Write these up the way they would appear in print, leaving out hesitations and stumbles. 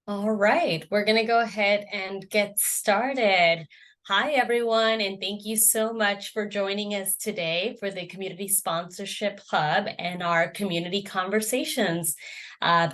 All right, we're going to go ahead and get started. Hi, everyone, and thank you so much for joining us today for the Community Sponsorship Hub and our community conversations.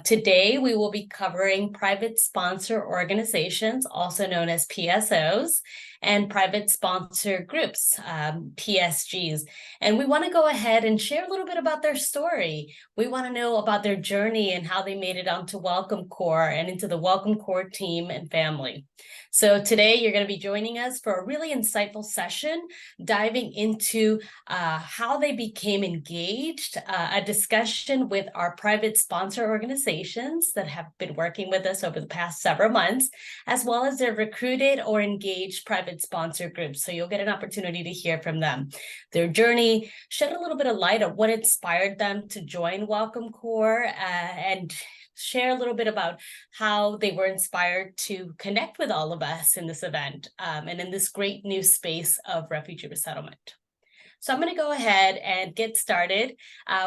Today, we will be covering private sponsor organizations, also known as PSOs, and private sponsor groups, PSGs. And we want to go ahead and share a little bit about their story. We want to know about their journey and how they made it onto Welcome Corps and into the Welcome Corps team and family. So today you're going to be joining us for a really insightful session, diving into how they became engaged, a discussion with our private sponsor organizations that have been working with us over the past several months, as well as their recruited or engaged private sponsor groups. So you'll get an opportunity to hear from them. Their journey, shed a little bit of light on what inspired them to join Welcome Corps, and share a little bit about how they were inspired to connect with all of us in this event, and in this great new space of refugee resettlement. So I'm going to go ahead and get started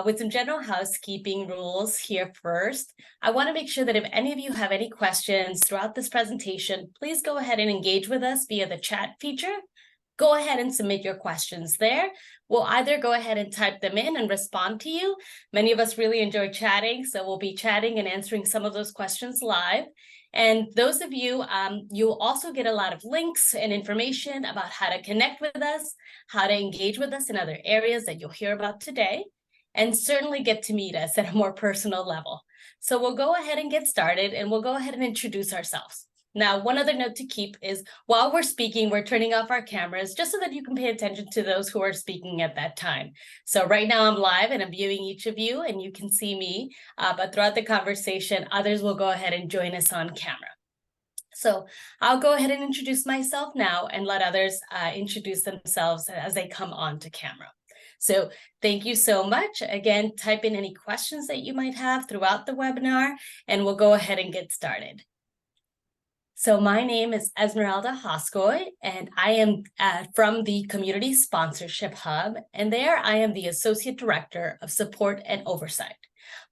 with some general housekeeping rules here first. I want to make sure that if any of you have any questions throughout this presentation, please go ahead and engage with us via the chat feature. Go ahead and submit your questions there. We'll either go ahead and type them in and respond to you. Many of us really enjoy chatting, so we'll be chatting and answering some of those questions live. And those of you, you'll also get a lot of links and information about how to connect with us, how to engage with us in other areas that you'll hear about today, and certainly get to meet us at a more personal level. So we'll go ahead and get started, and we'll go ahead and introduce ourselves. Now, one other note to keep is while we're speaking, we're turning off our cameras just so that you can pay attention to those who are speaking at that time. So right now I'm live and I'm viewing each of you and you can see me, but throughout the conversation, others will go ahead and join us on camera. So I'll go ahead and introduce myself now and let others introduce themselves as they come onto camera. So thank you so much. Again, type in any questions that you might have throughout the webinar and we'll go ahead and get started. So my name is Esmeralda Hoskoy, and I am from the Community Sponsorship Hub, and there I am the Associate Director of Support and Oversight.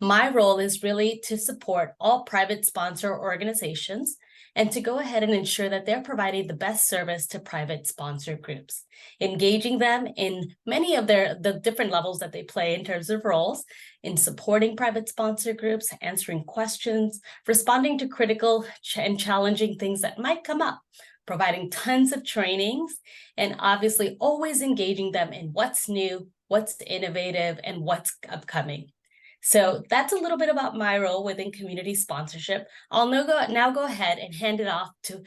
My role is really to support all private sponsor organizations and to go ahead and ensure that they're providing the best service to private sponsor groups, engaging them in many of the different levels that they play in terms of roles, in supporting private sponsor groups, answering questions, responding to critical and challenging things that might come up, providing tons of trainings, and obviously always engaging them in what's new, what's innovative, and what's upcoming. So that's a little bit about my role within community sponsorship. I'll now go ahead and hand it off to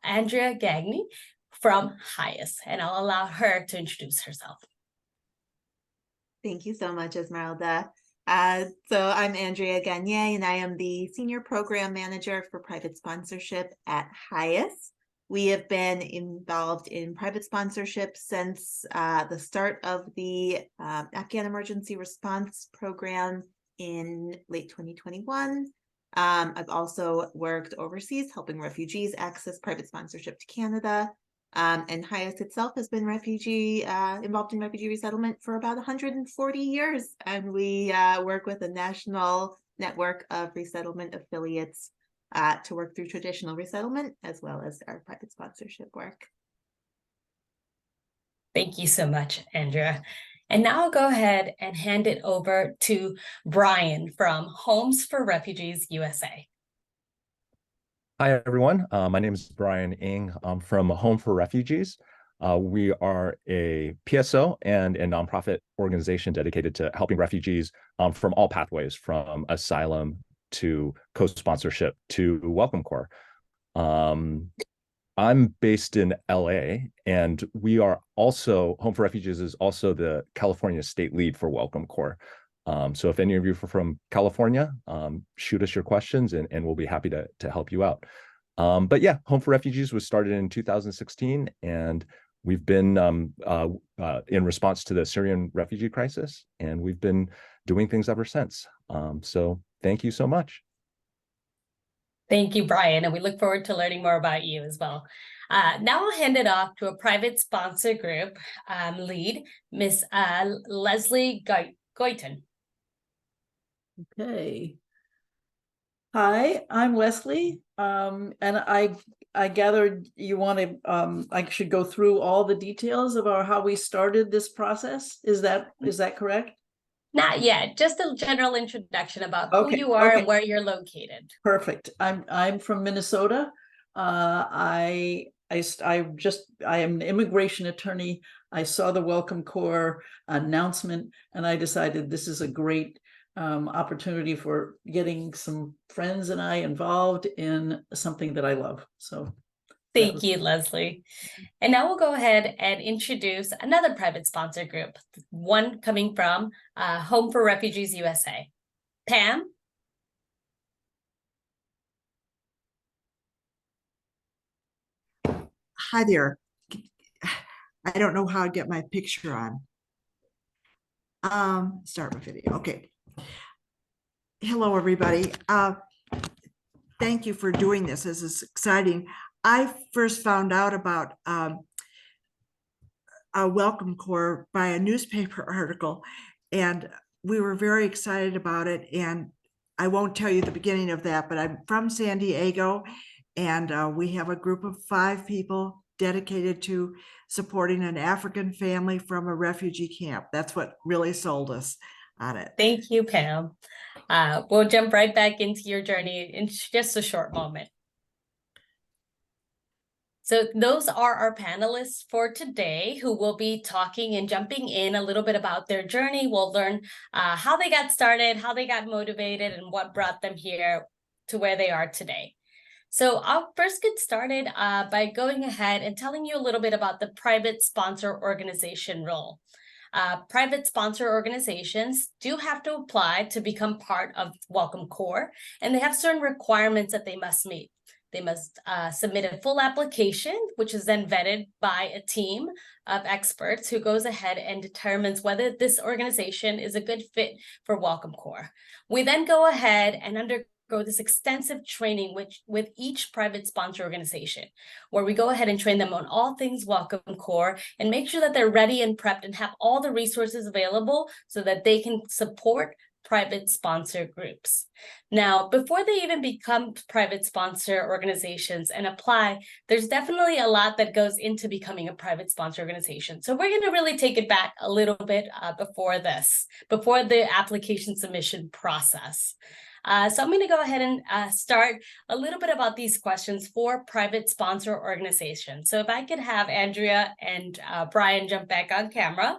Andrea Gagny from HIAS, and I'll allow her to introduce herself. Thank you so much, Esmeralda. So I'm Andrea Gagne, and I am the Senior Program Manager for Private Sponsorship at HIAS. We have been involved in private sponsorship since the start of the Afghan Emergency Response Program in late 2021. I've also worked overseas helping refugees access private sponsorship to Canada. And HIAS itself has been involved in refugee resettlement for about 140 years. And we work with a national network of resettlement affiliates to work through traditional resettlement as well as our private sponsorship work. Thank you so much, Andrea. And now I'll go ahead and hand it over to Brian from Homes for Refugees USA. Hi, everyone. My name is Brian Ng. I'm from Home for Refugees. We are a PSO and a nonprofit organization dedicated to helping refugees from all pathways, from asylum to co-sponsorship to Welcome Corps. I'm based in LA, and we are also, Home for Refugees is also the California state lead for Welcome Corps. So if any of you are from California, shoot us your questions and we'll be happy to help you out. But yeah, Home for Refugees was started in 2016, and we've been in response to the Syrian refugee crisis, and we've been doing things ever since. So thank you so much. Thank you, Brian, and we look forward to learning more about you as well. Now I'll hand it off to a private sponsor group lead, Miss Leslie Goyton. Okay. Hi, I'm Leslie, and I gathered you want to I should go through all the details about how we started this process. Is that correct? Not yet, just a general introduction about who Okay, you are okay. and where you're located. Perfect. I'm from Minnesota. I am an immigration attorney. I saw the Welcome Corps announcement, and I decided this is a great opportunity for getting some friends and I involved in something that I love. So Thank you, Leslie. And now we'll go ahead and introduce another private sponsor group, one coming from Home for Refugees USA. Pam? Hi there. I don't know how to get my picture on. Start my video. Okay. Hello, everybody. Thank you for doing this. This is exciting. I first found out about a Welcome Corps by a newspaper article, and we were very excited about it. And I won't tell you the beginning of that, but I'm from San Diego, and we have a group of 5 people dedicated to supporting an African family from a refugee camp. That's what really sold us on it. Thank you, Pam. We'll jump right back into your journey in just a short moment. So those are our panelists for today who will be talking and jumping in a little bit about their journey. We'll learn how they got started, how they got motivated, and what brought them here to where they are today. So I'll first get started by going ahead and telling you a little bit about the private sponsor organization role. Private sponsor organizations do have to apply to become part of Welcome Corps, and they have certain requirements that they must meet. They must submit a full application, which is then vetted by a team of experts who goes ahead and determines whether this organization is a good fit for Welcome Corps. We then go ahead and undergo this extensive training with each private sponsor organization, where we go ahead and train them on all things Welcome Corps and make sure that they're ready and prepped and have all the resources available so that they can support private sponsor groups. Now, before they even become private sponsor organizations and apply, there's definitely a lot that goes into becoming a private sponsor organization. So we're going to really take it back a little bit before the application submission process. So I'm going to go ahead and start a little bit about these questions for private sponsor organizations. So if I could have Andrea and Brian jump back on camera,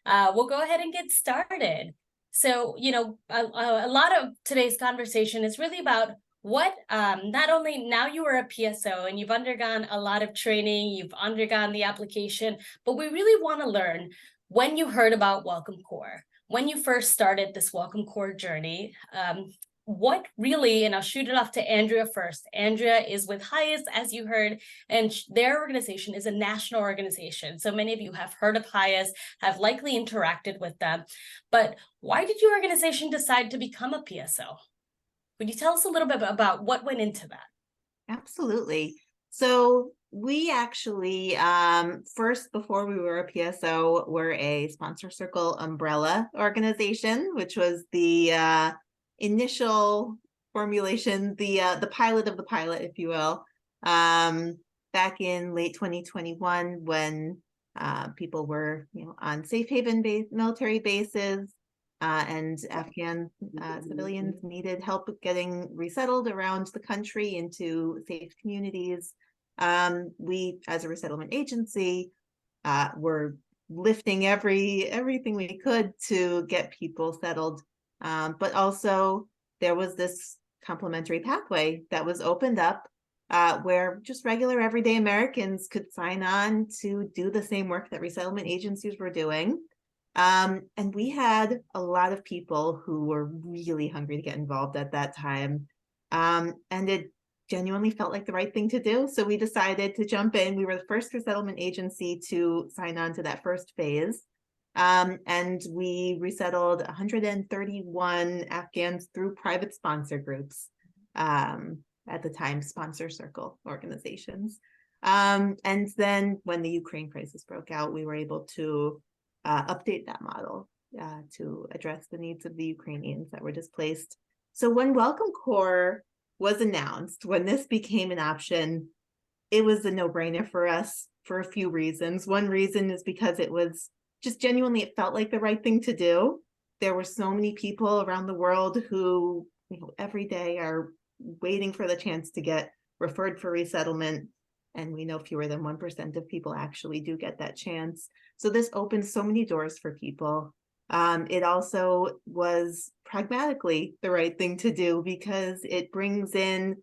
we'll go ahead and get started. So, a lot of today's conversation is really about what, not only now you are a PSO and you've undergone a lot of training, you've undergone the application, but we really want to learn when you heard about Welcome Corps, when you first started this Welcome Corps journey, what really, and I'll shoot it off to Andrea first. Andrea is with HIAS, as you heard, and their organization is a national organization. So many of you have heard of HIAS, have likely interacted with them. But why did your organization decide to become a PSO? Would you tell us a little bit about what went into that? Absolutely. So we actually, first, before we were a PSO, were a sponsor circle umbrella organization, which was the initial formulation, the pilot of the pilot, if you will, back in late 2021 when people were, on safe haven military bases, and Afghan civilians needed help getting resettled around the country into safe communities. We, as a resettlement agency, were lifting everything we could to get people settled. But also there was this complementary pathway that was opened up where just regular everyday Americans could sign on to do the same work that resettlement agencies were doing. And we had a lot of people who were really hungry to get involved at that time. And it genuinely felt like the right thing to do. So we decided to jump in. We were the first resettlement agency to sign on to that first phase. And we resettled 131 Afghans through private sponsor groups, at the time, sponsor circle organizations. And then when the Ukraine crisis broke out, we were able to update that model to address the needs of the Ukrainians that were displaced. So when Welcome Corps was announced, when this became an option, it was a no-brainer for us for a few reasons. One reason is because it was just genuinely, it felt like the right thing to do. There were so many people around the world who, every day are waiting for the chance to get referred for resettlement. And we know fewer than 1% of people actually do get that chance. So this opens so many doors for people. It also was pragmatically the right thing to do because it brings in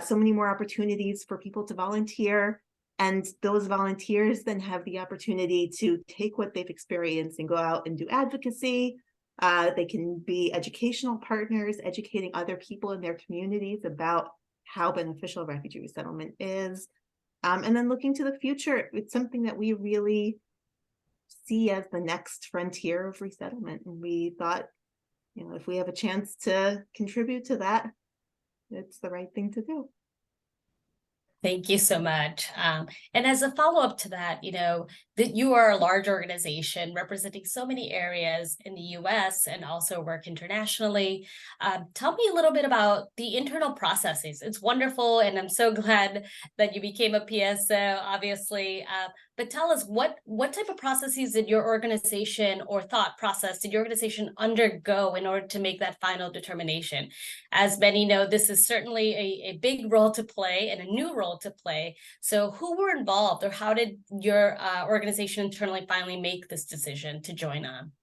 so many more opportunities for people to volunteer. And those volunteers then have the opportunity to take what they've experienced and go out and do advocacy. They can be educational partners, educating other people in their communities about how beneficial refugee resettlement is. And then looking to the future, it's something that we really see as the next frontier of resettlement. And we thought, if we have a chance to contribute to that, it's the right thing to do. Thank you so much. And as a follow-up to that, that you are a large organization representing so many areas in the US and also work internationally. Tell me a little bit about the internal processes. It's wonderful, and I'm so glad that you became a PSO, obviously. But tell us, what type of processes did your organization or thought process did your organization undergo in order to make that final determination? As many know, this is certainly a big role to play and a new role to play. So who were involved, or how did your organization internally finally make this decision to join on?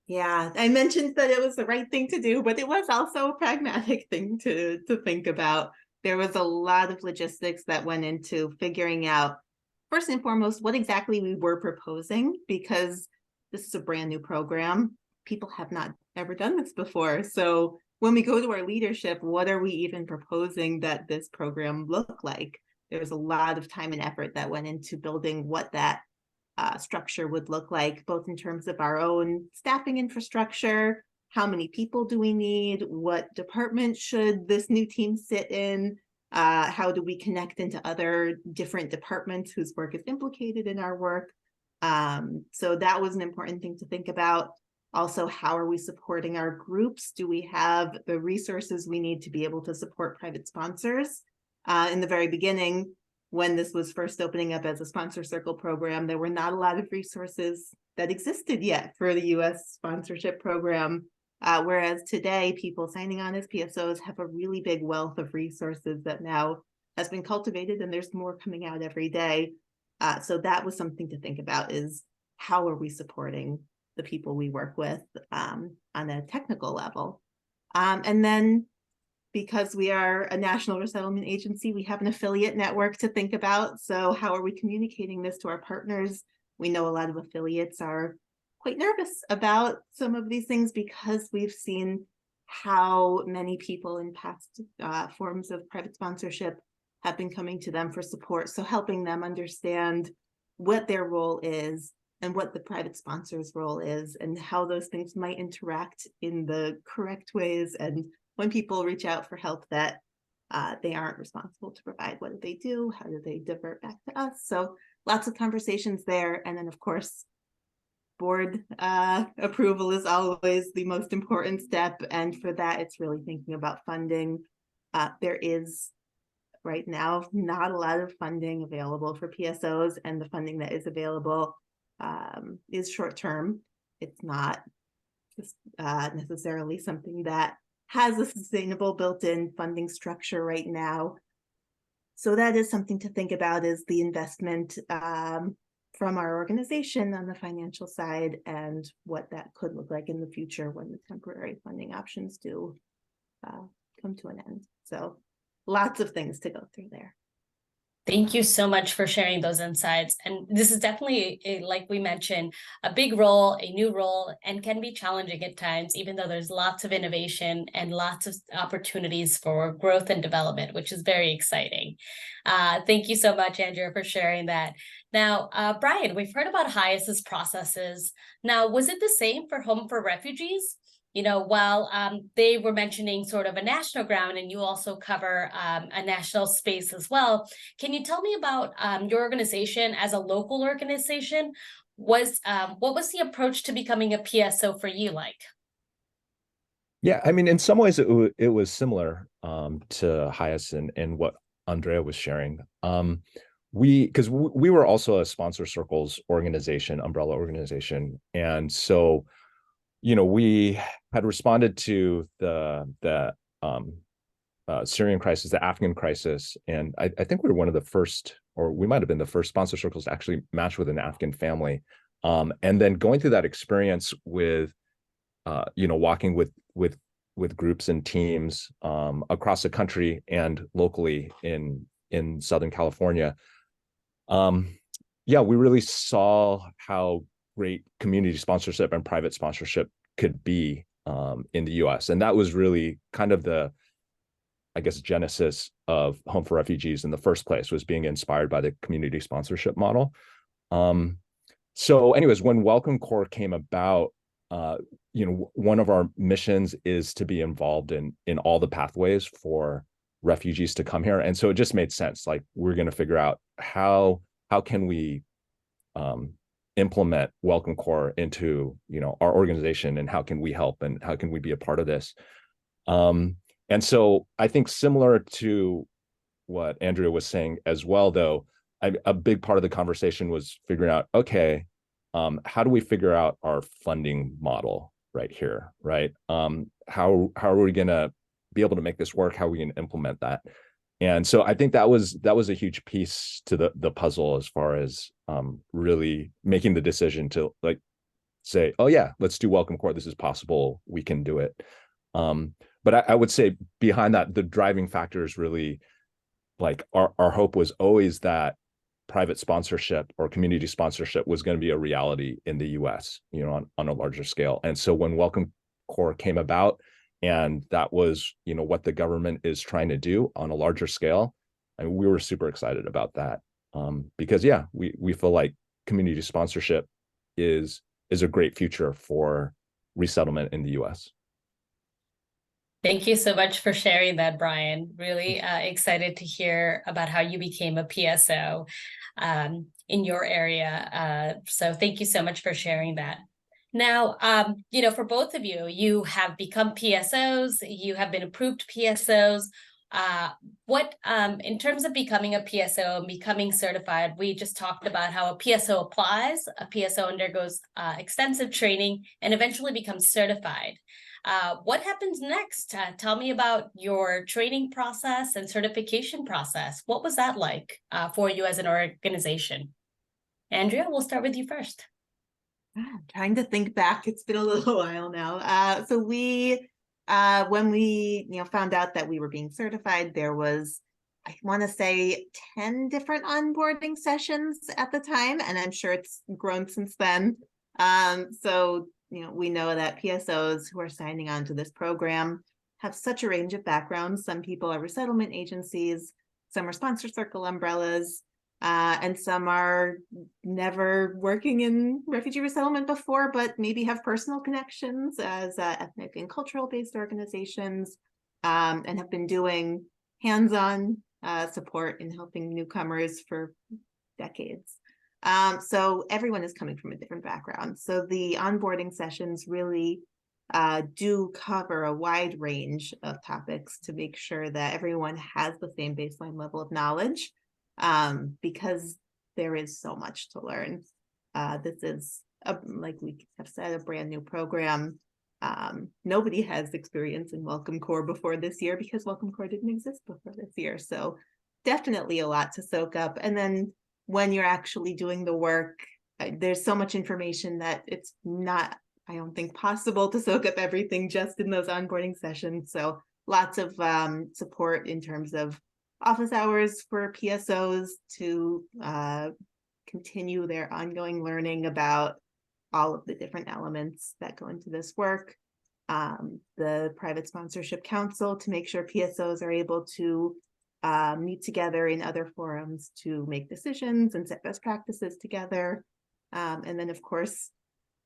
Yeah, I mentioned that it was the right thing to do, but it was also a pragmatic thing to think about. There was a lot of logistics that went into figuring out, first and foremost, what exactly we were proposing, because this is a brand new program. People have not ever done this before. So when we go to our leadership, what are we even proposing that this program look like? There was a lot of time and effort that went into building what that structure would look like, both in terms of our own staffing infrastructure, how many people do we need, what department should this new team sit in, how do we connect into other different departments whose work is implicated in our work. So that was an important thing to think about. Also, how are we supporting our groups? Do we have the resources we need to be able to support private sponsors? In the very beginning, when this was first opening up as a sponsor circle program, there were not a lot of resources that existed yet for the US sponsorship program. Whereas today, people signing on as PSOs have a really big wealth of resources that now has been cultivated, and there's more coming out every day. So that was something to think about, is how are we supporting the people we work with on a technical level? And then, because we are a national resettlement agency, we have an affiliate network to think about. So how are we communicating this to our partners? We know a lot of affiliates are quite nervous about some of these things because we've seen how many people in past forms of private sponsorship have been coming to them for support. So helping them understand what their role is and what the private sponsor's role is and how those things might interact in the correct ways. And when people reach out for help that they aren't responsible to provide, what do they do? How do they divert back to us? So lots of conversations there. And then, of course, board approval is always the most important step. And for that, it's really thinking about funding. There is right now not a lot of funding available for PSOs, and the funding that is available is short term. It's not just necessarily something that has a sustainable built-in funding structure right now. So that is something to think about, is the investment from our organization on the financial side and what that could look like in the future when the temporary funding options do come to an end. So lots of things to go through there. Thank you so much for sharing those insights. And this is definitely, like we mentioned, a big role, a new role, and can be challenging at times, even though there's lots of innovation and lots of opportunities for growth and development, which is very exciting. Thank you so much, Andrea, for sharing that. Now, Brian, we've heard about HIAS's processes. Now, was it the same for Home for Refugees? While they were mentioning sort of a national ground, and you also cover a national space as well, can you tell me about your organization as a local organization? What was the approach to becoming a PSO for you like? Yeah, I mean, in some ways it was similar to Hyas and what Andrea was sharing. Because we were also a sponsor circles organization, umbrella organization, and so we had responded to the Syrian crisis, the Afghan crisis, and I think we were one of the first, or we might have been the first sponsor circles to actually match with an Afghan family, and then going through that experience with walking with groups and teams across the country and locally in Southern California. Yeah, we really saw how great community sponsorship and private sponsorship could be in the U.S. And that was really kind of the, I guess, genesis of Home for Refugees in the first place, was being inspired by the community sponsorship model. So anyways, when Welcome Corps came about, one of our missions is to be involved in all the pathways for refugees to come here. And so it just made sense. Like, we're going to figure out how can we implement Welcome Corps into, our organization, and how can we help, and how can we be a part of this? And so I think, similar to what Andrea was saying as well, though, a big part of the conversation was figuring out, okay, how do we figure out our funding model right here, right? How are we going to be able to make this work? How are we going to implement that? And so I think that was a huge piece to the puzzle, as far as really making the decision to, like, say, oh yeah, let's do Welcome Corps. This is possible. We can do it. But I would say behind that, the driving factor is really, like, our hope was always that private sponsorship or community sponsorship was going to be a reality in the US, on a larger scale. And so when Welcome Corps came about, and that was, what the government is trying to do on a larger scale, I mean, we were super excited about that. Because yeah, we feel like community sponsorship is a great future for resettlement in the US. Thank you so much for sharing that, Brian. Really excited to hear about how you became a PSO in your area. So thank you so much for sharing that. Now, for both of you, you have become PSOs, you have been approved PSOs. What, in terms of becoming a PSO and becoming certified, we just talked about how a PSO applies, a PSO undergoes extensive training, and eventually becomes certified. What happens next? Tell me about your training process and certification process. What was that like for you as an organization? Andrea, we'll start with you first. I'm trying to think back. It's been a little while now. So we, when we, found out that we were being certified, there was, I want to say, 10 different onboarding sessions at the time, and I'm sure it's grown since then. So, we know that PSOs who are signing on to this program have such a range of backgrounds. Some people are resettlement agencies, some are sponsor circle umbrellas, and some are never working in refugee resettlement before, but maybe have personal connections as ethnic and cultural based organizations, and have been doing hands-on support in helping newcomers for decades. So everyone is coming from a different background. So the onboarding sessions really do cover a wide range of topics to make sure that everyone has the same baseline level of knowledge, because there is so much to learn. This is, like we have said, a brand new program. Nobody has experience in Welcome Corps before this year, because Welcome Corps didn't exist before this year. So definitely a lot to soak up. And then when you're actually doing the work, there's so much information that it's not, I don't think, possible to soak up everything just in those onboarding sessions. So lots of support in terms of office hours for PSOs to continue their ongoing learning about all of the different elements that go into this work. The Private Sponsorship Council to make sure PSOs are able to meet together in other forums to make decisions and set best practices together. And then, of course,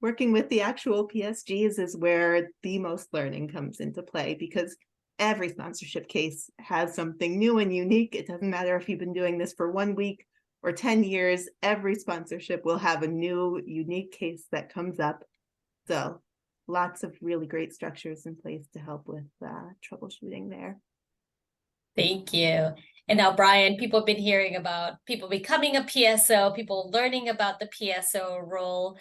working with the actual PSGs is where the most learning comes into play, because every sponsorship case has something new and unique. It doesn't matter if you've been doing this for 1 week or 10 years, every sponsorship will have a new, unique case that comes up. So lots of really great structures in place to help with troubleshooting there. Thank you. And now, Brian, people have been hearing about people becoming a PSO, people learning about the PSO role.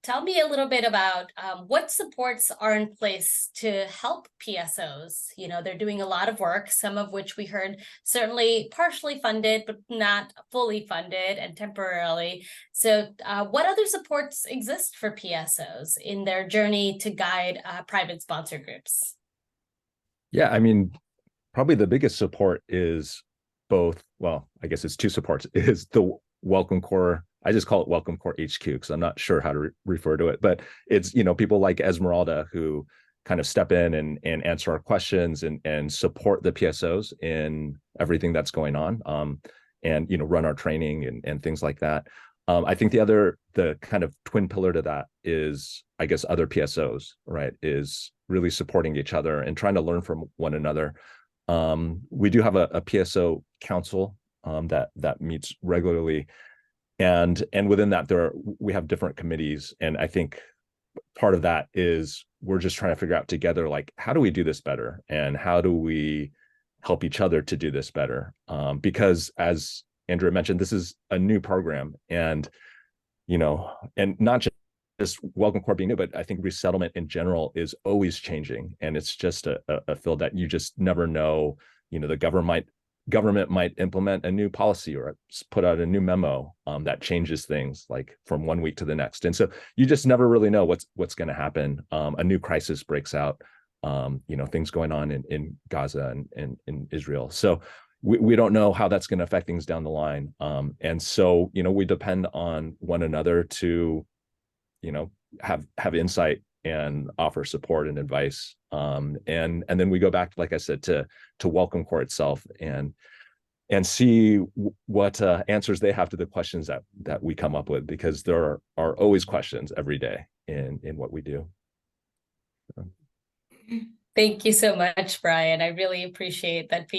Tell me a little bit about what supports are in place to help PSOs. You know, they're doing a lot of work, some of which we heard certainly partially funded, but not fully funded and temporarily. So what other supports exist for PSOs in their journey to guide private sponsor groups? Yeah, I mean, probably the biggest support is both, well, I guess it's two supports, is the Welcome Corps. I just call it Welcome Corps HQ because I'm not sure how to refer to it, but it's, you know, people like Esmeralda who kind of step in and answer our questions and support the PSOs in everything that's going on, and, you know, run our training and things like that. I think the kind of twin pillar to that is, I guess, other PSOs, right, is really supporting each other and trying to learn from one another. We do have a PSO council that meets regularly, and within that we have different committees, and I think part of that is we're just trying to figure out together, like, how do we do this better, and how do we help each other to do this better, because as Andrea mentioned, this is a new program, and you know, and not just Welcome Corps being new, but I think resettlement in general is always changing, and it's just a field that you just never know. You know, the government might implement a new policy or put out a new memo that changes things like from one week to the next, and so you just never really know what's going to happen. A new crisis breaks out. You know, things going on in Gaza and in Israel. So we don't know how that's going to affect things down the line. And so, you know, we depend on one another to, you know, have insight and offer support and advice. And then we go back, like I said, to Welcome Corps itself and see what answers they have to the questions that we come up with, because there are always questions every day in what we do. Thank you so much, Brian. I really appreciate that,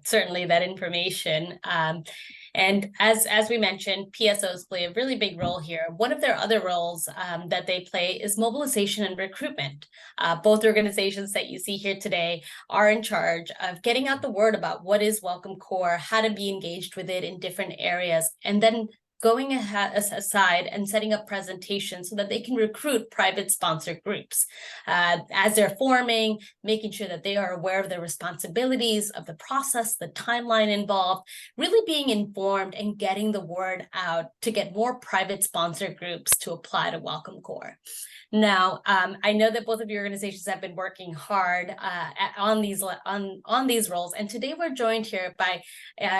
certainly that information. And as we mentioned, PSOs play a really big role here. One of their other roles that they play is mobilization and recruitment. Both organizations that you see here today are in charge of getting out the word about what is Welcome Corps, how to be engaged with it in different areas, and then going aside and setting up presentations so that they can recruit private sponsor groups as they're forming, making sure that they are aware of their responsibilities, of the process, the timeline involved, really being informed and getting the word out to get more private sponsor groups to apply to Welcome Corps. Now, I know that both of your organizations have been working hard on these roles, and today we're joined here by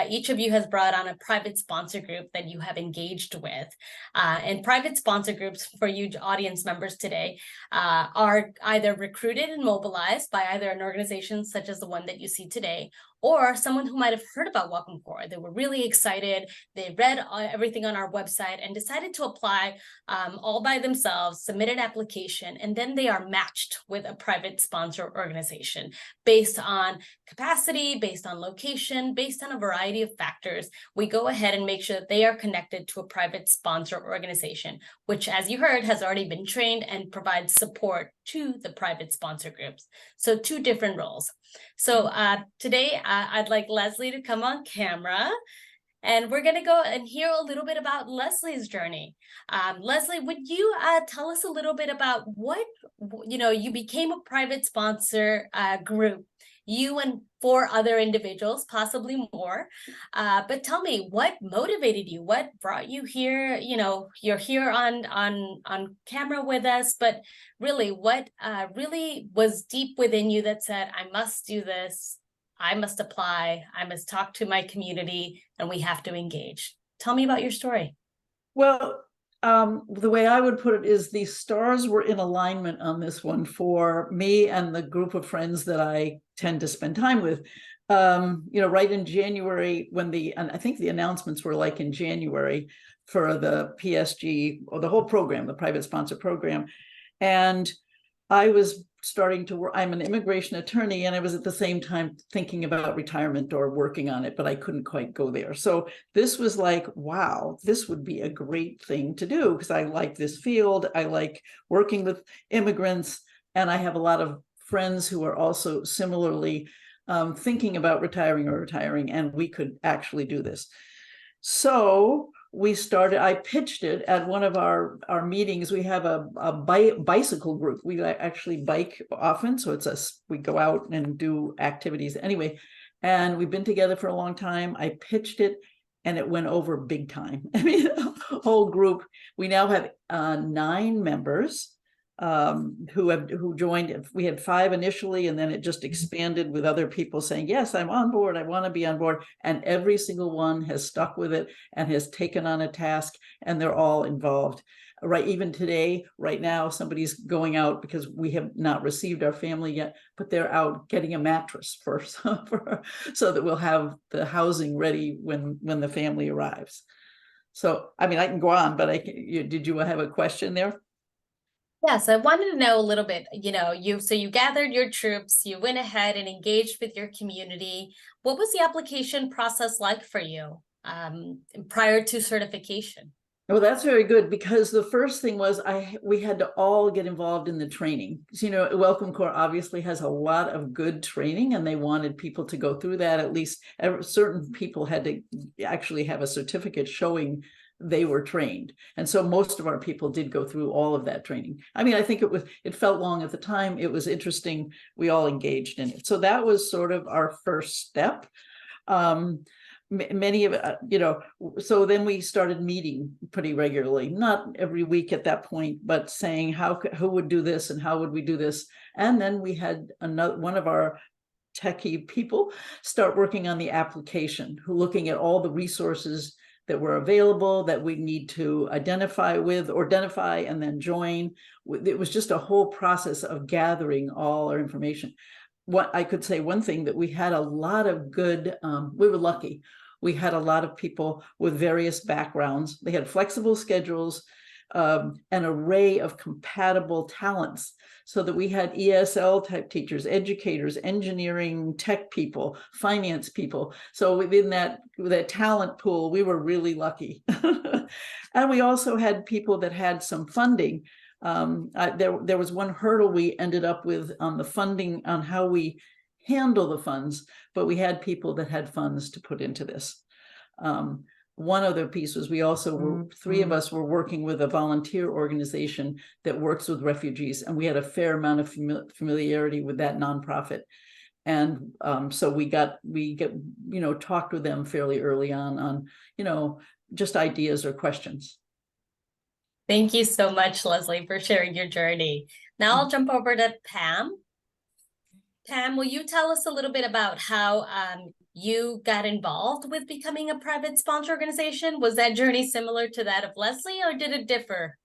each of you has brought on a private sponsor group that you have engaged with. And private sponsor groups for you audience members today are either recruited and mobilized by either an organization such as the one that you see today, or someone who might have heard about Welcome Corps. They were really excited. They read everything on our website and decided to apply all by themselves, submit an application, and then they are matched with a private sponsor organization based on capacity, based on location, based on a variety of factors. We go ahead and make sure that they are connected to a private sponsor organization, which, as you heard, has already been trained and provides support to the private sponsor groups. So two different roles. So today I'd like Leslie to come on camera, and we're going to go and hear a little bit about Leslie's journey. Leslie, would you tell us a little bit about what, you became a private sponsor group, you and 4 other individuals, possibly more. But tell me, what motivated you? What brought you here? You know, you're here on camera with us, but really, what really was deep within you that said, I must do this, I must apply, I must talk to my community, and we have to engage. Tell me about your story. Well, the way I would put it is the stars were in alignment on this one for me and the group of friends that I tend to spend time with. Right in January, and I think the announcements were like in January for the PSG or the whole program, the private sponsor program. And I was starting to work. I'm an immigration attorney, and I was at the same time thinking about retirement or working on it, but I couldn't quite go there. So this was like, wow, this would be a great thing to do, because I like this field. I like working with immigrants, and I have a lot of friends who are also similarly thinking about retiring, and we could actually do this. So I pitched it at one of our meetings. We have a bicycle group. We actually bike often. So we go out and do activities anyway. And we've been together for a long time. I pitched it and it went over big time. I mean, the whole group. We now have 9 members who joined. We had 5 initially, and then it just expanded with other people saying, yes, I'm on board, I want to be on board. And every single one has stuck with it and has taken on a task, and they're all involved. Right, even today, right now, somebody's going out, because we have not received our family yet, but they're out getting a mattress first so that we'll have the housing ready when the family arrives. So, I mean, I can go on, but did you have a question there? Yes, I wanted to know a little bit, you gathered your troops, you went ahead and engaged with your community. What was the application process like for you prior to certification? Well, that's very good, because the first thing was we had to all get involved in the training. So, Welcome Corps obviously has a lot of good training, and they wanted people to go through that. At least certain people had to actually have a certificate showing they were trained. And so most of our people did go through all of that training. I mean, I think it felt long at the time. It was interesting. We all engaged in it. So that was sort of our first step. Many of so then we started meeting pretty regularly, not every week at that point, but saying who would do this and how would we do this. And then we had one of our techie people start working on the application, looking at all the resources that were available that we need to identify and then join. It was just a whole process of gathering all our information. What I could say, one thing, that we had a lot of good, we were lucky. We had a lot of people with various backgrounds. They had flexible schedules, an array of compatible talents, so that we had ESL type teachers, educators, engineering, tech people, finance people. So within that talent pool, we were really lucky. And we also had people that had some funding. There was one hurdle we ended up with on the funding, on how we handle the funds, but we had people that had funds to put into this. One other piece was we also were, 3 of us were working with a volunteer organization that works with refugees, and we had a fair amount of familiarity with that nonprofit. And so we talked with them fairly early on just ideas or questions. Thank you so much, Leslie, for sharing your journey. Now I'll jump over to Pam. Pam, will you tell us a little bit about how you got involved with becoming a private sponsor organization? Was that journey similar to that of Leslie, or did it differ?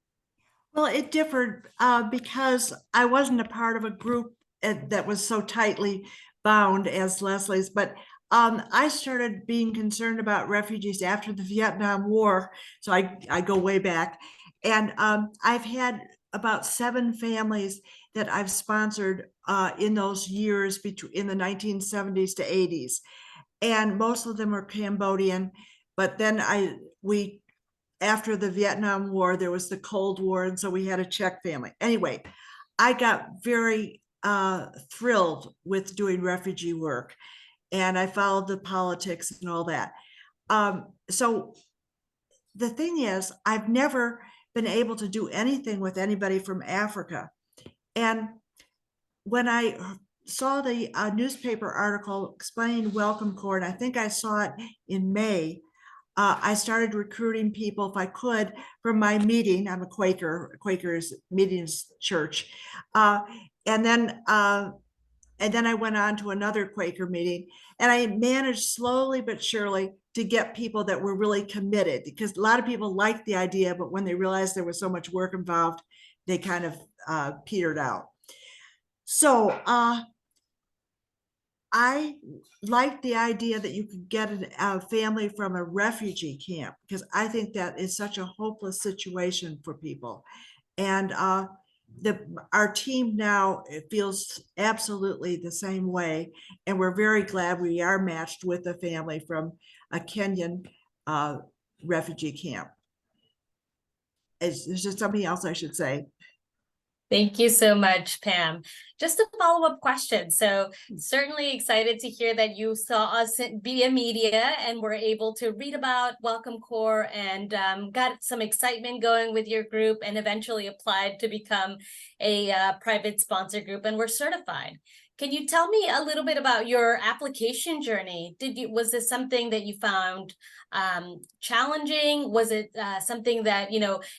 Well, it differed because I wasn't a part of a group that was so tightly bound as Leslie's, but I started being concerned about refugees after the Vietnam War. So I go way back. And I've had about 7 families that I've sponsored in those years in the 1970s to 80s. And most of them are Cambodian. But then after the Vietnam War, there was the Cold War. And so we had a Czech family. Anyway, I got very thrilled with doing refugee work. And I followed the politics and all that. So the thing is, I've never been able to do anything with anybody from Africa. And when I saw the newspaper article explaining Welcome Corps, and I think I saw it in May, I started recruiting people, if I could, from my meeting. I'm a Quaker. Quaker's meetings church. And then I went on to another Quaker meeting, and I managed slowly but surely to get people that were really committed, because a lot of people liked the idea, but when they realized there was so much work involved, they kind of petered out. So I liked the idea that you could get a family from a refugee camp, because I think that is such a hopeless situation for people. And our team now, it feels absolutely the same way, and we're very glad we are matched with a family from a Kenyan refugee camp. There's just something else I should say. Thank you so much, Pam. Just a follow-up question. So certainly excited to hear that you saw us via media and were able to read about Welcome Corps and got some excitement going with your group and eventually applied to become a private sponsor group and were certified. Can you tell me a little bit about your application journey? Was this something that you found challenging? Was it something that,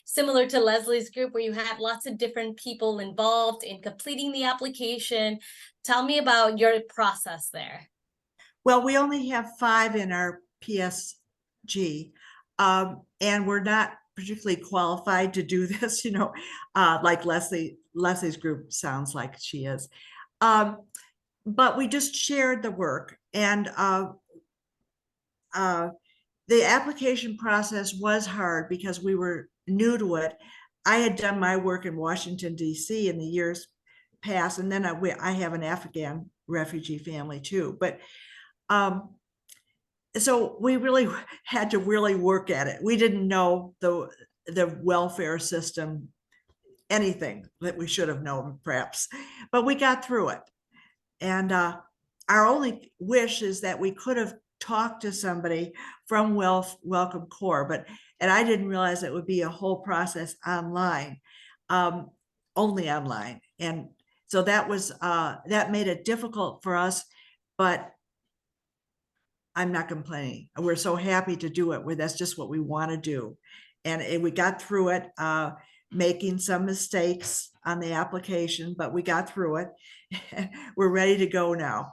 similar to Leslie's group where you had lots of different people involved in completing the application? Tell me about your process there. Well, we only have 5 in our PSG, and we're not particularly qualified to do this, like Leslie's group sounds like she is. But we just shared the work, and the application process was hard because we were new to it. I had done my work in Washington, D.C. in the years past, and then I have an Afghan refugee family too. But so we really had to really work at it. We didn't know the welfare system, anything that we should have known perhaps, but we got through it. And our only wish is that we could have talked to somebody from Welcome Corps, and I didn't realize it would be a whole process online, only online. And so that made it difficult for us, but I'm not complaining. We're so happy to do it. That's just what we want to do. And we got through it, making some mistakes on the application, but we got through it. We're ready to go now.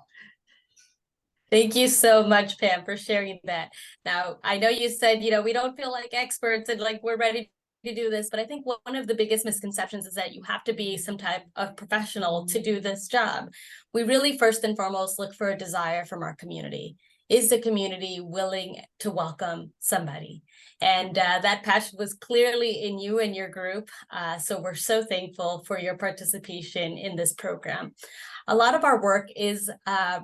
Thank you so much, Pam, for sharing that. Now, I know you said, we don't feel like experts and like we're ready to do this, but I think one of the biggest misconceptions is that you have to be some type of professional to do this job. We really first and foremost look for a desire from our community. Is the community willing to welcome somebody? And that passion was clearly in you and your group. So we're so thankful for your participation in this program. A lot of our work is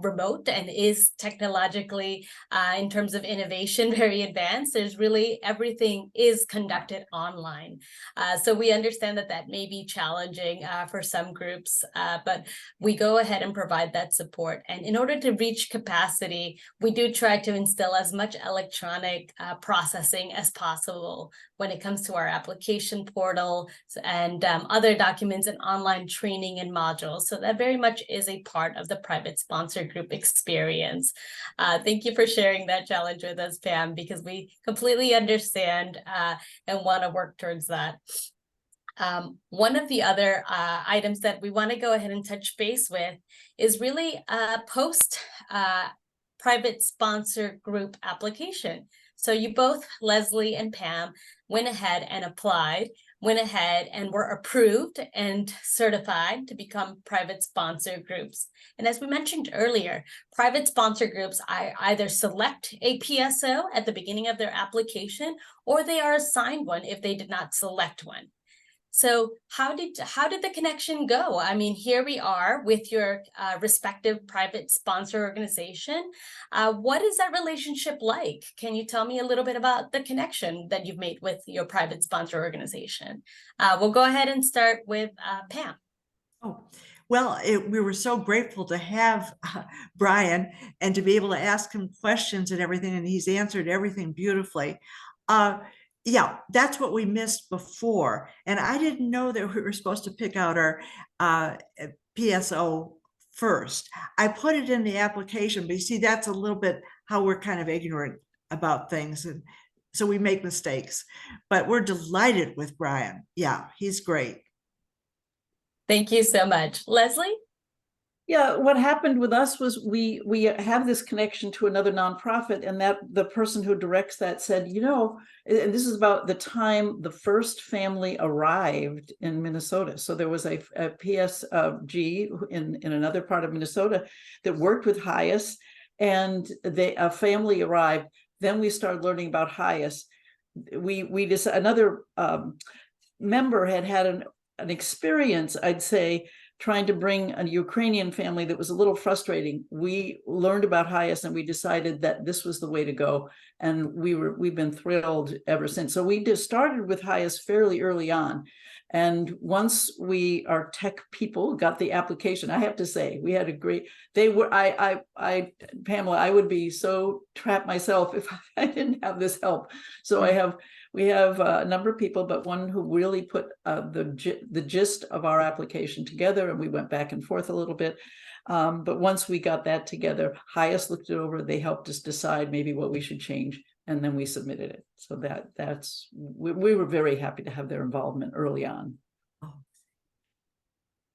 remote and is technologically, in terms of innovation, very advanced. There's really everything is conducted online. So we understand that may be challenging for some groups, but we go ahead and provide that support. And in order to reach capacity, we do try to instill as much electronic processing as possible when it comes to our application portal and other documents and online training and modules. So that very much is a part of the private sponsor group experience. Thank you for sharing that challenge with us, Pam, because we completely understand and want to work towards that. One of the other items that we want to go ahead and touch base with is really post private sponsor group application. So you both, Leslie and Pam, went ahead and applied, went ahead and were approved and certified to become private sponsor groups. And as we mentioned earlier, private sponsor groups either select a PSO at the beginning of their application, or they are assigned one if they did not select one. So how did the connection go? I mean, here we are with your respective private sponsor organization. What is that relationship like? Can you tell me a little bit about the connection that you've made with your private sponsor organization? We'll go ahead and start with Pam. Oh, well, we were so grateful to have Brian and to be able to ask him questions and everything, and he's answered everything beautifully. Yeah, that's what we missed before. And I didn't know that we were supposed to pick out our PSO first. I put it in the application, but you see, that's a little bit how we're kind of ignorant about things. And so we make mistakes, but we're delighted with Brian. Yeah, he's great. Thank you so much. Leslie? Yeah, what happened with us was we have this connection to another nonprofit, and that the person who directs that said, and this is about the time the first family arrived in Minnesota. So there was a PSG in another part of Minnesota that worked with HIAS, and a family arrived. Then we started learning about HIAS. Another member had an an experience, I'd say, trying to bring a Ukrainian family that was a little frustrating. We learned about HIAS and we decided that this was the way to go. And we've been thrilled ever since. So we just started with HIAS fairly early on. And once our tech people got the application, I have to say, we had a great, Pamela, I would be so trapped myself if I didn't have this help. So we have a number of people, but one who really put the gist of our application together, and we went back and forth a little bit. But once we got that together, HIAS looked it over, they helped us decide maybe what we should change, and then we submitted it. So we were very happy to have their involvement early on.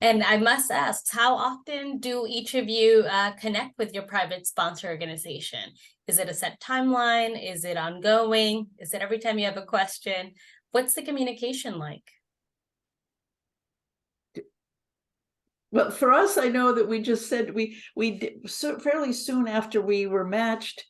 And I must ask, how often do each of you connect with your private sponsor organization? Is it a set timeline? Is it ongoing? Is it every time you have a question? What's the communication like? Well, for us, I know that we just said we did so fairly soon after we were matched.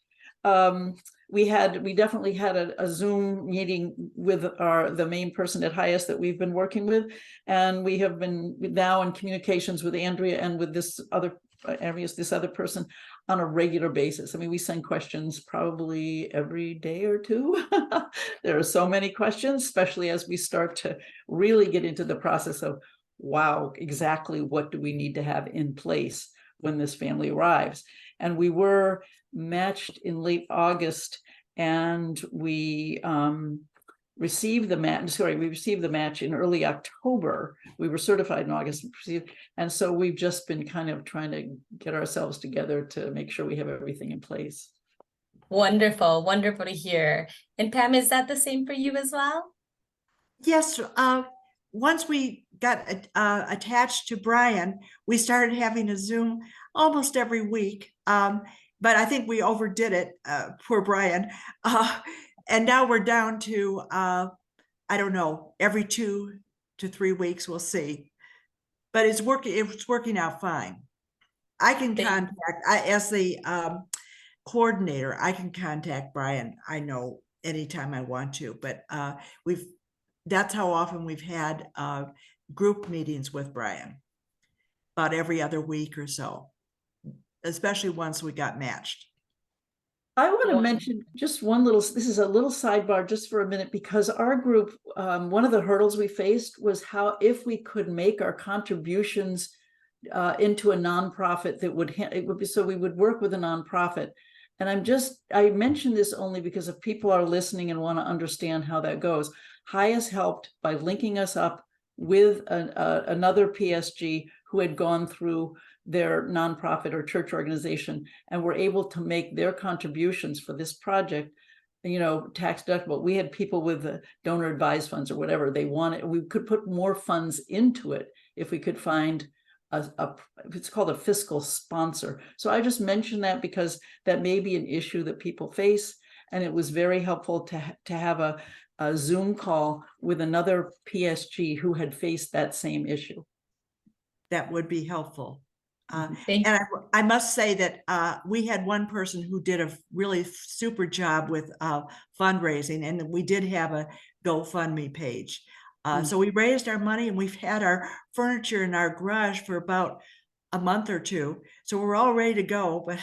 We definitely had a Zoom meeting with the main person at HIAS that we've been working with, and we have been now in communications with Andrea and with this other person on a regular basis. I mean, we send questions probably every day or two. There are so many questions, especially as we start to really get into the process of, wow, exactly what do we need to have in place when this family arrives? And we were matched in late August, and we received the match in early October. We were certified in August, and so we've just been kind of trying to get ourselves together to make sure we have everything in place. Wonderful, wonderful to hear. And Pam, is that the same for you as well? Yes, once we got attached to Brian, we started having a Zoom almost every week. But I think we overdid it, poor Brian. And now we're down to, I don't know, every 2 to 3 weeks, we'll see. But it's working out fine. I can as the coordinator, I can contact Brian, I know, anytime I want to, but that's how often we've had group meetings with Brian, about every other week or so, especially once we got matched. I want to mention just this is a little sidebar just for a minute, because our group, one of the hurdles we faced was if we could make our contributions into a nonprofit so we would work with a nonprofit. And I mention this only because if people are listening and want to understand how that goes, HIAS helped by linking us up with another PSG who had gone through their nonprofit or church organization and were able to make their contributions for this project, tax deductible. We had people with donor advised funds or whatever they wanted. We could put more funds into it if we could find it's called a fiscal sponsor. So I just mentioned that because that may be an issue that people face, and it was very helpful to have a Zoom call with another PSG who had faced that same issue. That would be helpful. And I must say that we had one person who did a really super job with fundraising, and we did have a GoFundMe page. So we raised our money, and we've had our furniture in our garage for about a month or two. So we're all ready to go, but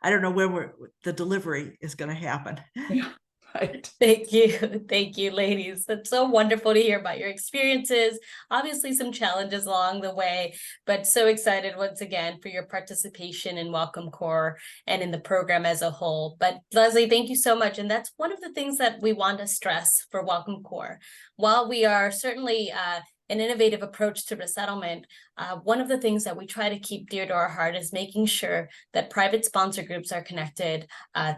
I don't know when the delivery is going to happen. Yeah. Right. Thank you, ladies. It's so wonderful to hear about your experiences. Obviously, some challenges along the way, but so excited once again for your participation in Welcome Corps and in the program as a whole. But Leslie, thank you so much. And that's one of the things that we want to stress for Welcome Corps. While we are certainly an innovative approach to resettlement, one of the things that we try to keep dear to our heart is making sure that private sponsor groups are connected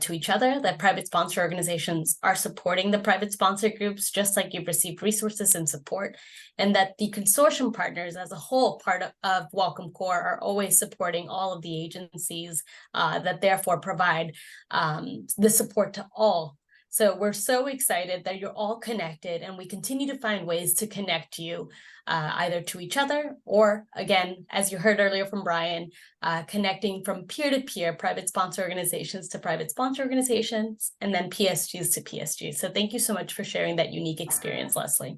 to each other, that private sponsor organizations are supporting the private sponsor groups, just like you've received resources and support, and that the consortium partners as a whole, part of Welcome Corps, are always supporting all of the agencies that therefore provide the support to all. So we're so excited that you're all connected, and we continue to find ways to connect you either to each other or, again, as you heard earlier from Brian, connecting from peer-to-peer, private sponsor organizations to private sponsor organizations, and then PSGs to PSGs. So thank you so much for sharing that unique experience, Leslie.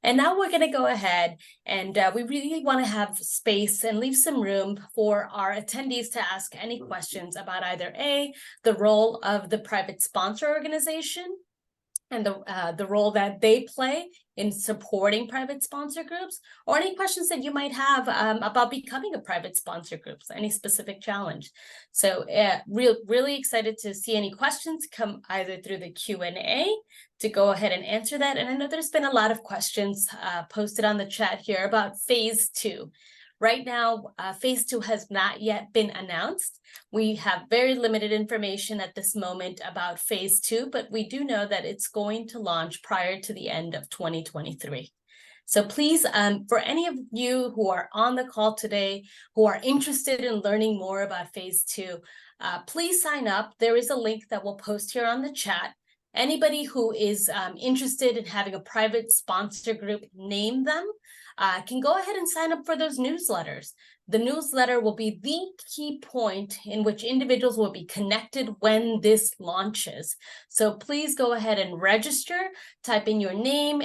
And now we're going to go ahead and we really want to have space and leave some room for our attendees to ask any questions about either A, the role of the private sponsor organization and the role that they play in supporting private sponsor groups, or any questions that you might have about becoming a private sponsor group, any specific challenge. So really excited to see any questions come either through the Q&A to go ahead and answer that. And I know there's been a lot of questions posted on the chat here about phase 2. Right now, phase 2 has not yet been announced. We have very limited information at this moment about phase 2, but we do know that it's going to launch prior to the end of 2023. So please, for any of you who are on the call today, who are interested in learning more about phase 2, please sign up. There is a link that we'll post here on the chat. Anybody who is interested in having a private sponsor group, name them. Can go ahead and sign up for those newsletters. The newsletter will be the key point in which individuals will be connected when this launches. So please go ahead and register, type in your name,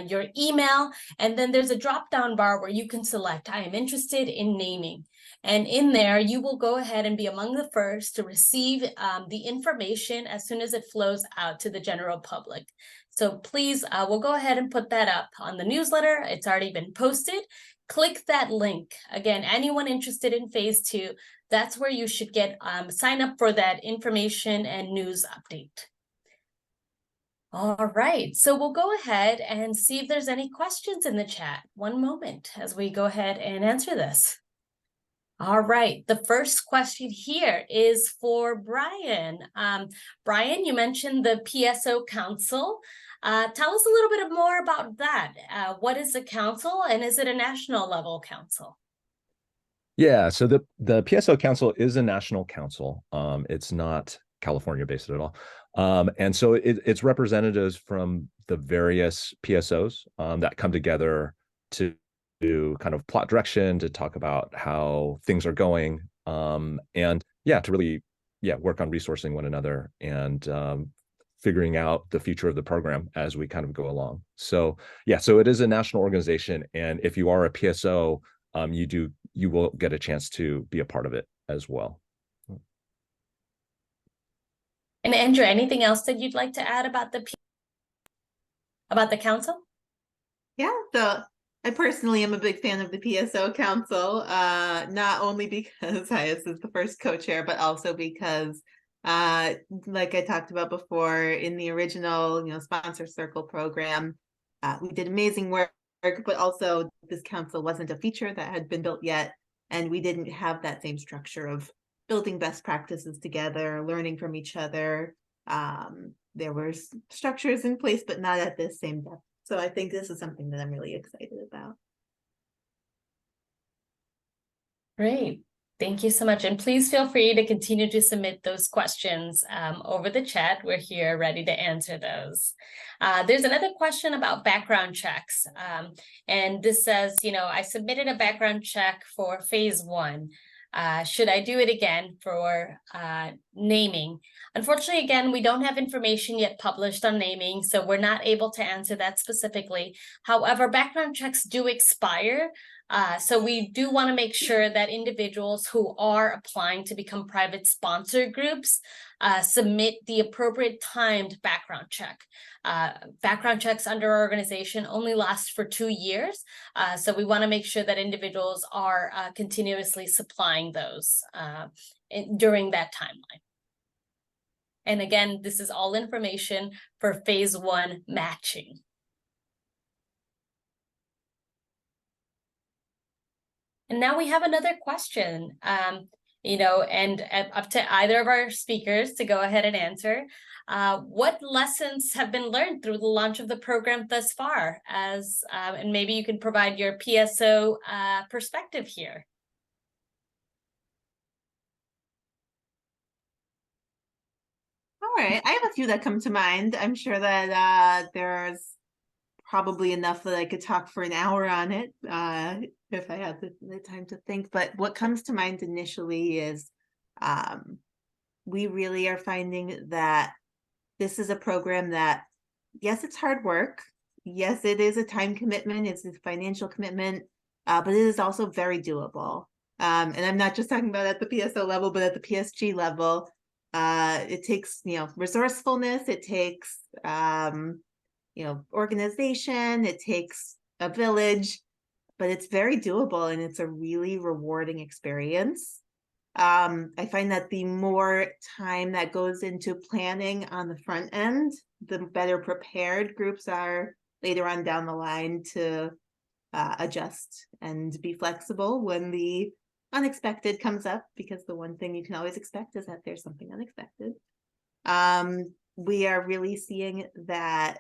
your email, and then there's a drop-down bar where you can select, I am interested in naming. And in there, you will go ahead and be among the first to receive the information as soon as it flows out to the general public. So please, we'll go ahead and put that up on the newsletter. It's already been posted. Click that link. Again, anyone interested in phase 2, that's where you should get sign up for that information and news update. All right, so we'll go ahead and see if there's any questions in the chat. One moment as we go ahead and answer this. All right, the first question here is for Brian. Brian, you mentioned the PSO Council. Tell us a little bit more about that. What is the council, and is it a national level council? Yeah, so the PSO Council is a national council. It's not California based at all. And so it's representatives from the various PSOs that come together to kind of plot direction, to talk about how things are going, and to really work on resourcing one another and figuring out the future of the program as we kind of go along. So so it is a national organization, and if you are a PSO, you will get a chance to be a part of it as well. And Andrew, anything else that you'd like to add about the council? Yeah, so I personally am a big fan of the PSO Council, not only because Hyas is the first co-chair, but also because, like I talked about before, in the original, sponsor circle program, we did amazing work, but also this council wasn't a feature that had been built yet, and we didn't have that same structure of building best practices together, learning from each other. There were structures in place, but not at this same depth. So I think this is something that I'm really excited about. Great. Thank you so much. And please feel free to continue to submit those questions over the chat. We're here ready to answer those. There's another question about background checks. And this says, I submitted a background check for phase 1. Should I do it again for naming? Unfortunately, again, we don't have information yet published on naming, so we're not able to answer that specifically. However, background checks do expire. So we do want to make sure that individuals who are applying to become private sponsor groups submit the appropriate timed background check. Background checks under our organization only last for 2 years. So we want to make sure that individuals are continuously supplying those during that timeline. And again, this is all information for phase 1 matching. And now we have another question, and up to either of our speakers to go ahead and answer. What lessons have been learned through the launch of the program thus far? And maybe you can provide your PSO perspective here. All right, I have a few that come to mind. I'm sure that there's probably enough that I could talk for an hour on it if I had the time to think. But what comes to mind initially is we really are finding that this is a program that, yes, it's hard work. yes, it is a time commitment, it's a financial commitment, but it is also very doable. And I'm not just talking about at the PSO level, but at the PSG level. It takes, resourcefulness, it takes, organization, it takes a village, but it's very doable and it's a really rewarding experience. I find that the more time that goes into planning on the front end, the better prepared groups are later on down the line to adjust and be flexible when the unexpected comes up, because the one thing you can always expect is that there's something unexpected. We are really seeing that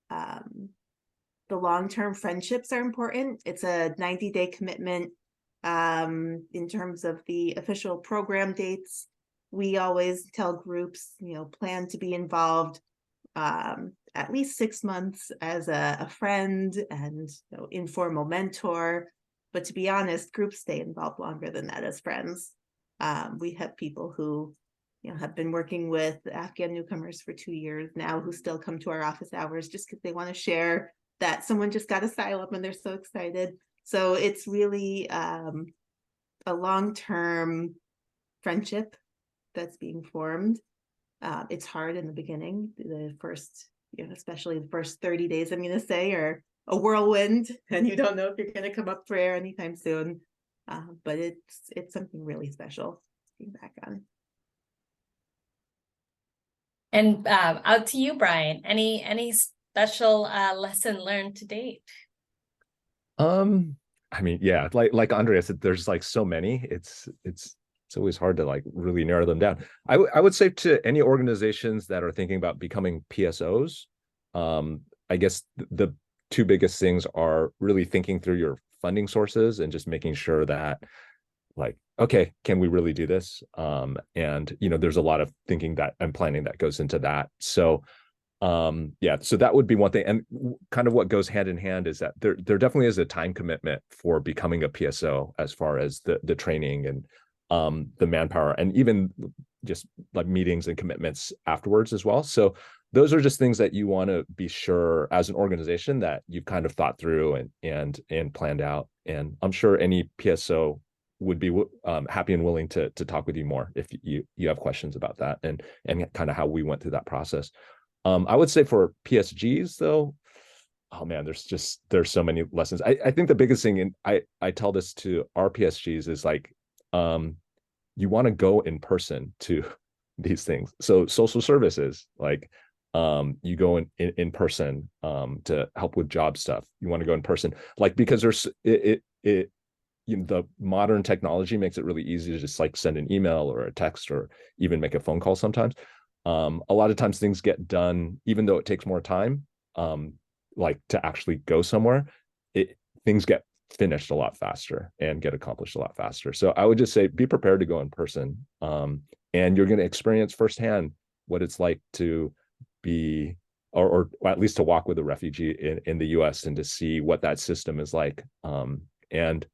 the long-term friendships are important. It's a 90-day commitment. In terms of the official program dates, we always tell groups, plan to be involved at least 6 months as a friend and informal mentor. But to be honest, groups stay involved longer than that as friends. We have people who have been working with Afghan newcomers for 2 years now who still come to our office hours just because they want to share that someone just got asylum and they're so excited. So it's really a long-term friendship that's being formed. It's hard in the beginning. The first, especially the first 30 days, I'm going to say, are a whirlwind, and you don't know if you're going to come up for air anytime soon. But it's something really special being back on. And out to you, Brian. Any special lesson learned to date? I mean, yeah, like Andrea said, there's like so many. It's always hard to like really narrow them down. I would say to any organizations that are thinking about becoming PSOs, I guess the two biggest things are really thinking through your funding sources and just making sure that, like, okay, can we really do this? And there's a lot of thinking that and planning that goes into that. So yeah, so that would be one thing. And kind of what goes hand in hand is that there definitely is a time commitment for becoming a PSO, as far as the training and the manpower, and even just like meetings and commitments afterwards as well. So those are just things that you want to be sure as an organization that you've kind of thought through and planned out. And I'm sure any PSO would be happy and willing to talk with you more if you have questions about that and kind of how we went through that process. I would say for PSGs though, oh man, there's so many lessons. I think the biggest thing, and I tell this to our PSGs, is like, you want to go in person to these things. So social services, like, you go in person to help with job stuff. You want to go in person, like, because there's the modern technology makes it really easy to just like send an email or a text or even make a phone call sometimes. A lot of times things get done, even though it takes more time, like to actually go somewhere, things get finished a lot faster and get accomplished a lot faster. So I would just say, be prepared to go in person. And you're going to experience firsthand what it's like to be, or at least to walk with a refugee in the US and to see what that system is like. And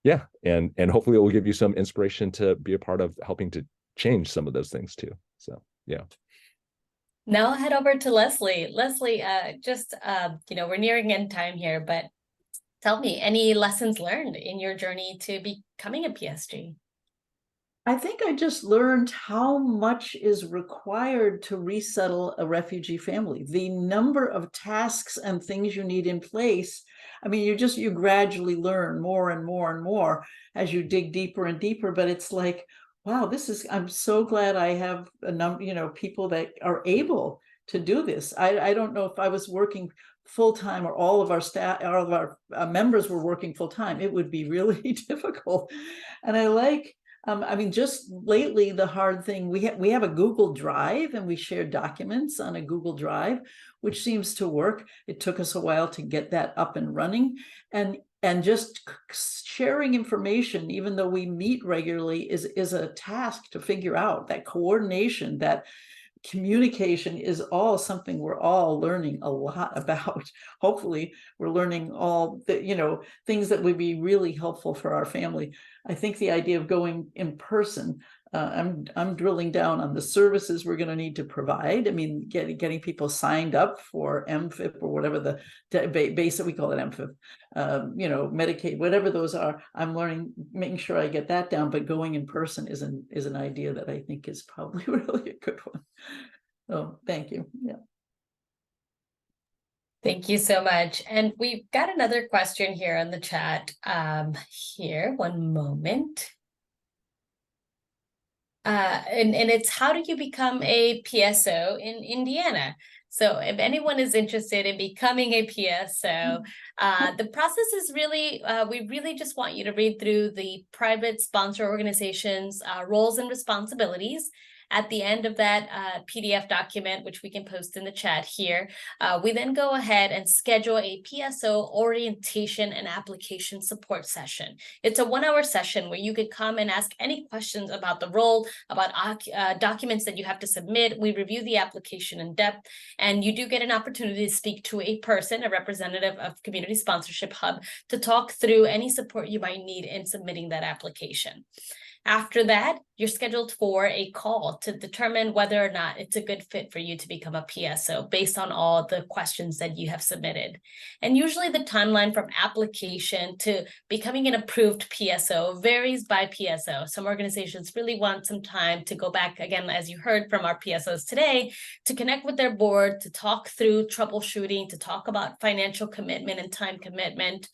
yeah, and hopefully it will give you some inspiration to be a part of helping to change some of those things too. So yeah. Now I'll head over to Leslie. Leslie, just we're nearing end time here, but tell me, any lessons learned in your journey to becoming a PSG? I think I just learned how much is required to resettle a refugee family. The number of tasks and things you need in place. I mean, you gradually learn more and more and more as you dig deeper and deeper, but it's like, wow, I'm so glad I have a number, people that are able to do this. I don't know if I was working full-time or all of our staff, all of our members were working full-time, it would be really difficult. And I like, I mean, just lately, the hard thing, we have a Google Drive and we share documents on a Google Drive, which seems to work. It took us a while to get that up and running, and just sharing information, even though we meet regularly, is a task to figure out. That coordination, that communication is all something we're all learning a lot about. Hopefully we're learning all the things that would be really helpful for our family. I think the idea of going in person I'm drilling down on the services we're going to need to provide. I mean, getting people signed up for MFIP or whatever the base that we call it MFIP, Medicaid, whatever those are. I'm learning, making sure I get that down. But going in person is an idea that I think is probably really a good one. So thank you. Yeah. Thank you so much. And we've got another question here in the chat. Here, one moment. And it's, how do you become a PSO in Indiana? So if anyone is interested in becoming a PSO, the process is really, we really just want you to read through the private sponsor organizations, roles and responsibilities. At the end of that PDF document, which we can post in the chat here, we then go ahead and schedule a PSO orientation and application support session. It's a 1-hour session where you could come and ask any questions about the role, about documents that you have to submit. We review the application in depth, and you do get an opportunity to speak to a person, a representative of Community Sponsorship Hub, to talk through any support you might need in submitting that application. After that, you're scheduled for a call to determine whether or not it's a good fit for you to become a PSO based on all the questions that you have submitted. And usually the timeline from application to becoming an approved PSO varies by PSO. Some organizations really want some time to go back, again, as you heard from our PSOs today, to connect with their board, to talk through troubleshooting, to talk about financial commitment and time commitment.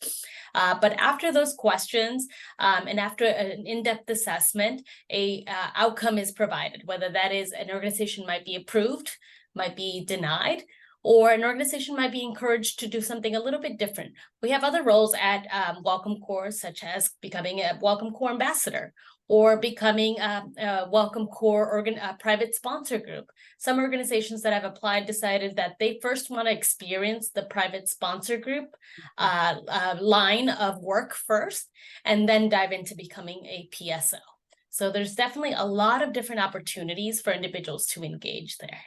But after those questions and after an in-depth assessment, a outcome is provided, whether that is an organization might be approved, might be denied, or an organization might be encouraged to do something a little bit different. We have other roles at Welcome Corps, such as becoming a Welcome Corps ambassador, or becoming a Welcome Corps private sponsor group. Some organizations that have applied decided that they first want to experience the private sponsor group line of work first, and then dive into becoming a PSO. So there's definitely a lot of different opportunities for individuals to engage there.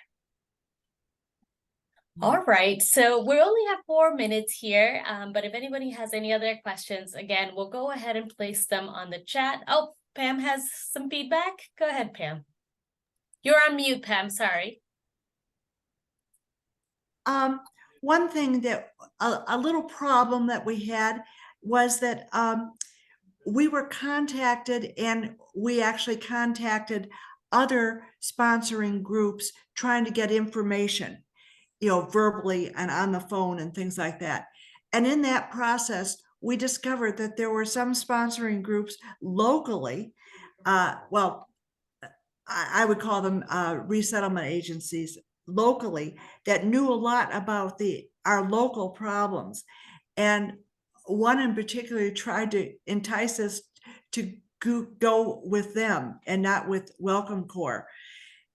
All right, so we only have 4 minutes here, but if anybody has any other questions, again, we'll go ahead and place them on the chat. Oh, Pam has some feedback. Go ahead, Pam. You're on mute, Pam, sorry. One thing that, a little problem that we had was that we were contacted, and we actually contacted other sponsoring groups trying to get information, verbally and on the phone and things like that. And in that process, we discovered that there were some sponsoring groups locally, well, I would call them resettlement agencies locally, that knew a lot about our local problems. And one in particular tried to entice us to go with them and not with Welcome Corps.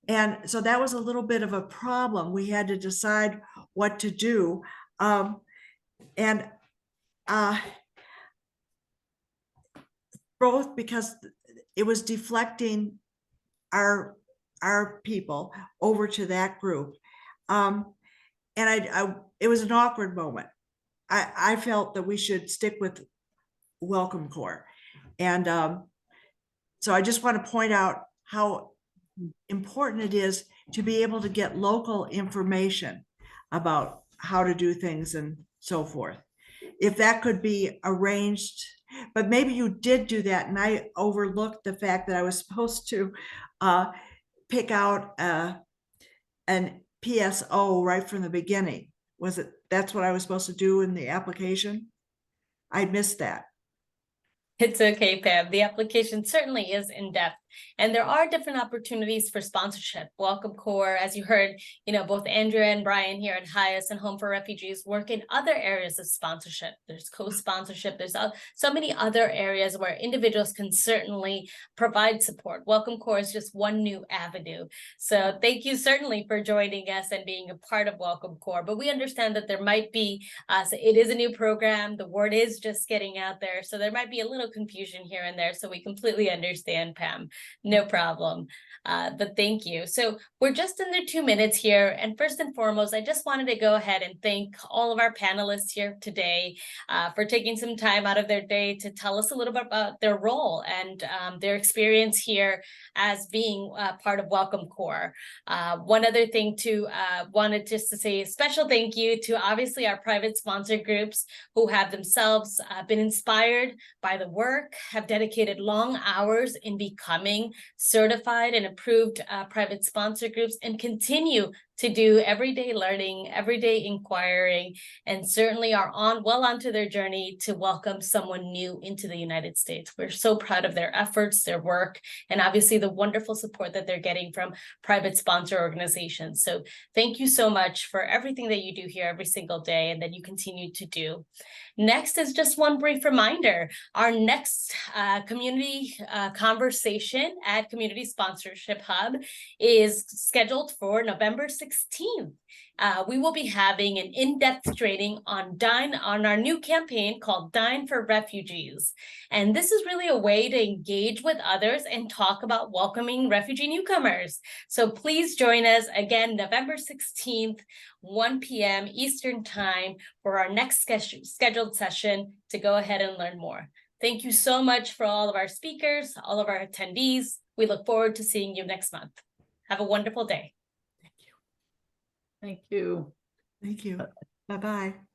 And so that was a little bit of a problem. We had to decide what to do. Both because it was deflecting our people over to that group. And it was an awkward moment. I felt that we should stick with Welcome Corps. And so I just want to point out how important it is to be able to get local information about how to do things and so forth. If that could be arranged, but maybe you did do that and I overlooked the fact that I was supposed to pick out an PSO right from the beginning. That's what I was supposed to do in the application? I missed that. It's okay, Pam. The application certainly is in depth, and there are different opportunities for sponsorship. Welcome Corps, as you heard, both Andrea and Brian here at HIAS and Home for Refugees work in other areas of sponsorship. There's co-sponsorship. There's so many other areas where individuals can certainly provide support. Welcome Corps is just one new avenue. So thank you certainly for joining us and being a part of Welcome Corps. But we understand that there might be, so it is a new program. The word is just getting out there. So there might be a little confusion here and there. So we completely understand, Pam. No problem. But thank you. So we're just under 2 minutes here. And first and foremost, I just wanted to go ahead and thank all of our panelists here today for taking some time out of their day to tell us a little bit about their role and their experience here as being part of Welcome Corps. One other thing too, wanted just to say a special thank you to obviously our private sponsor groups who have themselves been inspired by the work, have dedicated long hours in becoming certified and approved private sponsor groups, and continue to do everyday learning, everyday inquiring, and certainly are well onto their journey to welcome someone new into the United States. We're so proud of their efforts, their work, and obviously the wonderful support that they're getting from private sponsor organizations. So thank you so much for everything that you do here every single day and that you continue to do. Next is just one brief reminder. Our next community conversation at Community Sponsorship Hub is scheduled for November 16th. We will be having an in-depth training on our new campaign called Dine for Refugees. And this is really a way to engage with others and talk about welcoming refugee newcomers. So please join us again, November 16th, 1 p.m. Eastern Time for our next scheduled session to go ahead and learn more. Thank you so much for all of our speakers, all of our attendees. We look forward to seeing you next month. Have a wonderful day. Thank you. Thank you. Bye-bye.